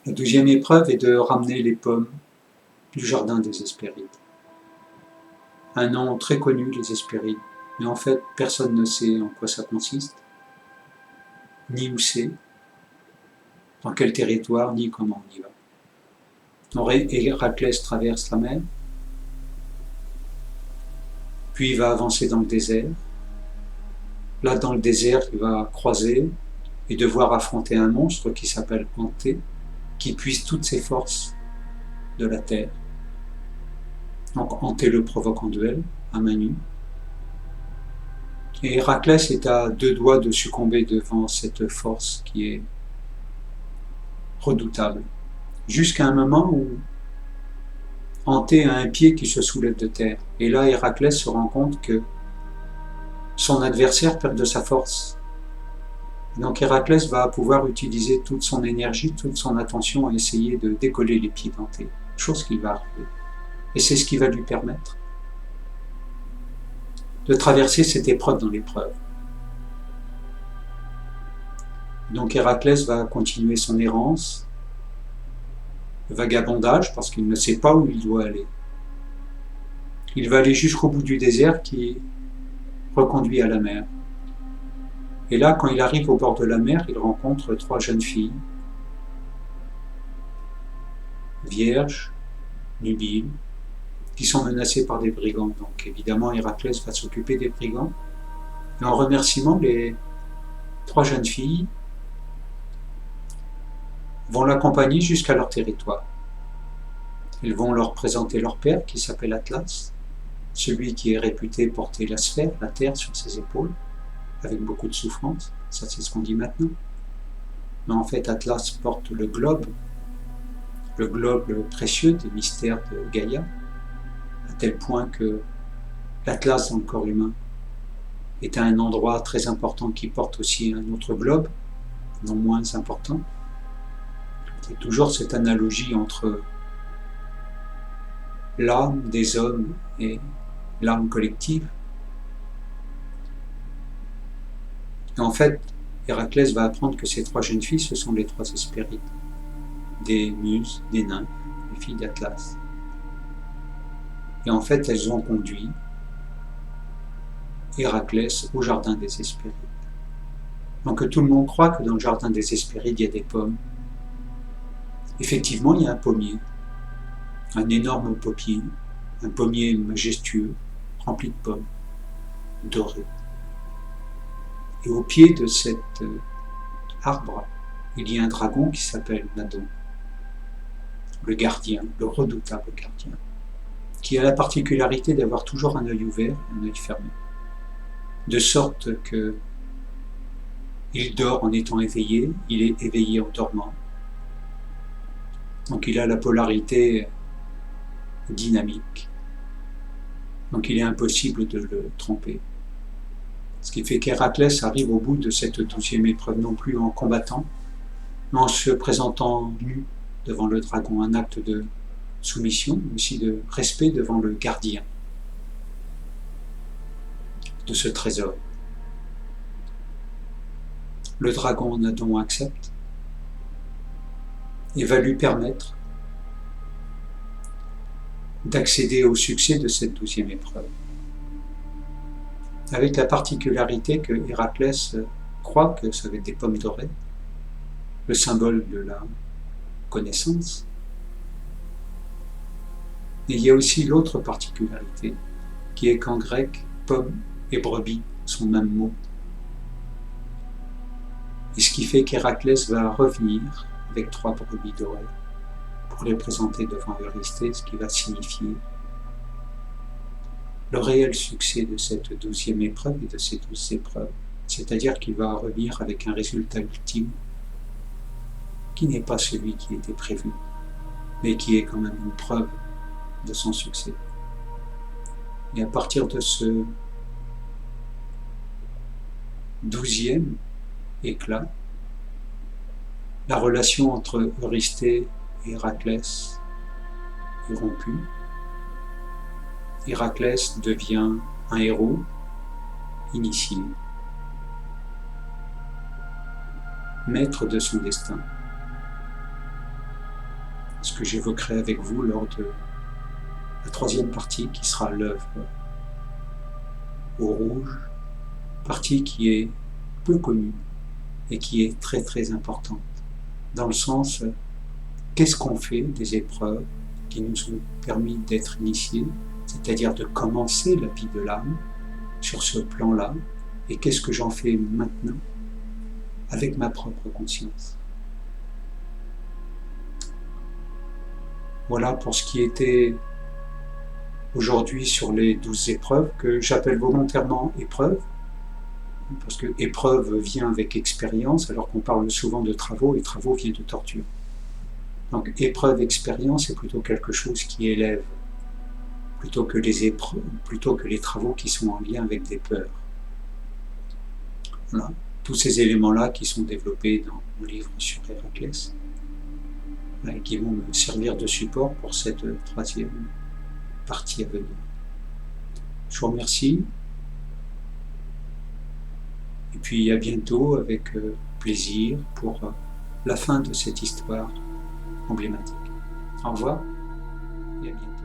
La deuxième épreuve est de ramener les pommes du jardin des Hespérides. Un nom très connu, les Hespérides, mais en fait personne ne sait en quoi ça consiste, ni où c'est, dans quel territoire, ni comment on y va. Héraclès traverse la mer, puis il va avancer dans le désert. Là, dans le désert, il va croiser et devoir affronter un monstre qui s'appelle Anté, qui puise toutes ses forces de la terre. Donc Anté le provoque en duel, à main nue. Et Héraclès est à deux doigts de succomber devant cette force qui est redoutable. Jusqu'à un moment où Anté a un pied qui se soulève de terre. Et là, Héraclès se rend compte que son adversaire perd de sa force. Donc Héraclès va pouvoir utiliser toute son énergie, toute son attention à essayer de décoller les pieds d'Anté, chose qui va arriver. Et c'est ce qui va lui permettre de traverser cette épreuve dans l'épreuve. Donc Héraclès va continuer son errance, le vagabondage, parce qu'il ne sait pas où il doit aller. Il va aller jusqu'au bout du désert qui reconduit à la mer. Et là, quand il arrive au bord de la mer, il rencontre trois jeunes filles, vierges, nubiles, qui sont menacées par des brigands. Donc évidemment, Héraclès va s'occuper des brigands. Et en remerciement, les trois jeunes filles vont l'accompagner jusqu'à leur territoire. Ils vont leur présenter leur père, qui s'appelle Atlas, celui qui est réputé porter la sphère, la terre, sur ses épaules, avec beaucoup de souffrance. Ça, c'est ce qu'on dit maintenant. Mais en fait, Atlas porte le globe précieux des mystères de Gaïa, à tel point que l'Atlas dans le corps humain est à un endroit très important qui porte aussi un autre globe, non moins important. C'est toujours cette analogie entre l'âme des hommes et l'âme collective. Et en fait, Héraclès va apprendre que ces trois jeunes filles, ce sont les trois Hespérides, des muses, des nymphes, les filles d'Atlas. Et en fait, elles ont conduit Héraclès au jardin des Hespérides. Donc tout le monde croit que dans le jardin des Hespérides, il y a des pommes. Effectivement, il y a un pommier, un énorme pommier, un pommier majestueux, rempli de pommes, dorées. Et au pied de cet arbre, il y a un dragon qui s'appelle Nadon, le gardien, le redoutable gardien, qui a la particularité d'avoir toujours un œil ouvert, un œil fermé, de sorte que il dort en étant éveillé, il est éveillé en dormant. Donc il a la polarité dynamique. Donc il est impossible de le tromper. Ce qui fait qu'Héraclès arrive au bout de cette 12e épreuve, non plus en combattant, mais en se présentant nu devant le dragon, un acte de soumission, mais aussi de respect devant le gardien de ce trésor. Le dragon Nadon accepte et va lui permettre d'accéder au succès de cette 12e épreuve. Avec la particularité que Héraclès croit que ça va être des pommes dorées, le symbole de la connaissance. Et il y a aussi l'autre particularité, qui est qu'en grec, pomme et brebis sont le même mot. Et ce qui fait qu'Héraclès va revenir avec 3 brebis dorées pour les présenter devant Eurysthée, ce qui va signifier le réel succès de cette 12e épreuve et de ces 12 épreuves. C'est-à-dire qu'il va revenir avec un résultat ultime qui n'est pas celui qui était prévu, mais qui est quand même une preuve de son succès. Et à partir de ce 12e éclat, la relation entre Eurysthée et Héraclès est rompue. Héraclès devient un héros initié, maître de son destin. ce que j'évoquerai avec vous lors de la troisième partie qui sera l'œuvre au rouge, partie qui est peu connue et qui est très très importante, dans le sens qu'est-ce qu'on fait des épreuves qui nous ont permis d'être initiés, c'est-à-dire de commencer la vie de l'âme sur ce plan-là, et qu'est-ce que j'en fais maintenant avec ma propre conscience. Voilà pour ce qui était aujourd'hui sur les 12 épreuves, que j'appelle volontairement épreuves, parce que épreuve vient avec expérience, alors qu'on parle souvent de travaux, et travaux vient de torture. Donc épreuve, expérience, c'est plutôt quelque chose qui élève, plutôt que les épreuves, plutôt que les travaux qui sont en lien avec des peurs. Voilà, tous ces éléments-là qui sont développés dans mon livre sur Héraclès, et qui vont me servir de support pour cette troisième partie à venir. Je vous remercie, et puis à bientôt avec plaisir pour la fin de cette histoire emblématique. Au revoir et à bientôt.